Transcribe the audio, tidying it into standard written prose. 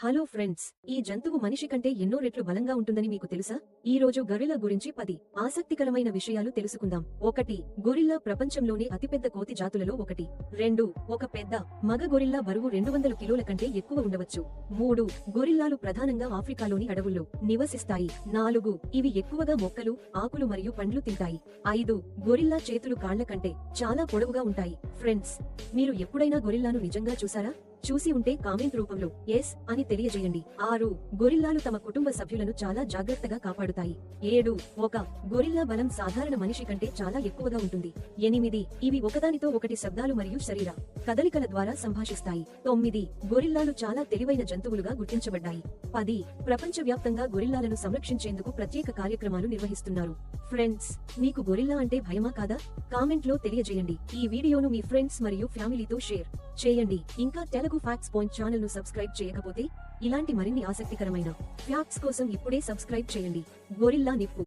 Hello friends, ఈ జంతువు మనిషి కంటే ఎన్నో రెట్లు బలంగా ఉంటుందని మీకు తెలుసా? ఈ రోజు గొరిల్లా గురించి 10 ఆసక్తికరమైన విషయాలు తెలుసుకుందాం. 1. గొరిల్లా ప్రపంచంలోని అతిపెద్ద కోతి జాతులలో ఒకటి. 2. ఒక పెద్ద మగ గొరిల్లా బరువు 200 కిలోల కంటే ఎక్కువ ఉండవచ్చు. 3. గొరిల్లాలు ప్రధానంగా ఆఫ్రికాలోని అడవుల్లో నివసిస్తాయి. 4. ఇవి ఎక్కువగా మొక్కలు, ఆకులు మరియు పండ్లు తింటాయి. 5. గొరిల్లా చేతులు కాళ్ల కంటే చాలా పొడవుగా ఉంటాయి. ఫ్రెండ్స్, మీరు ఎప్పుడైనా గొరిల్లాను నిజంగా చూసారా? చూసి ఉంటే కామెంట్ రూపంలో ఎస్ అని తెలియజేయండి. 6. గొరిల్లాలు తమ కుటుంబ సభ్యులను చాలా జాగ్రత్తగా కాపాడుతాయి. 7. ఒక గొరిల్లా బలం సాధారణ మనిషి కంటే చాలా ఎక్కువగా ఉంటుంది. 8. ఇవి ఒకదానితో ఒకటి శబ్దాలు మరియు శరీర కదలికల ద్వారా సంభాషిస్తాయి. 9. గొరిల్లాలు చాలా తెలివైన జంతువులుగా గుర్తించబడ్డాయి. 10. ప్రపంచవ్యాప్తంగా గొరిల్లాలను సంరక్షించేందుకు ప్రత్యేక కార్యక్రమాలు నిర్వహిస్తున్నారు. ఫ్రెండ్స్, మీకు గొరిల్లా అంటే భయమా కాదా? కామెంట్ లో తెలియజేయండి. ఈ వీడియోను మీ ఫ్రెండ్స్ మరియు ఫ్యామిలీతో షేర్ చేయండి. ఇంకా తెలుగు ఫ్యాక్ట్స్ పాయింట్ ఛానల్ ను సబ్స్క్రైబ్ చేయకపోతే ఇలాంటి మరిన్ని ఆసక్తికరమైన ఫ్యాక్ట్స్ కోసం ఇప్పుడే సబ్స్క్రైబ్ చేయండి. గొరిల్లా నిప్పు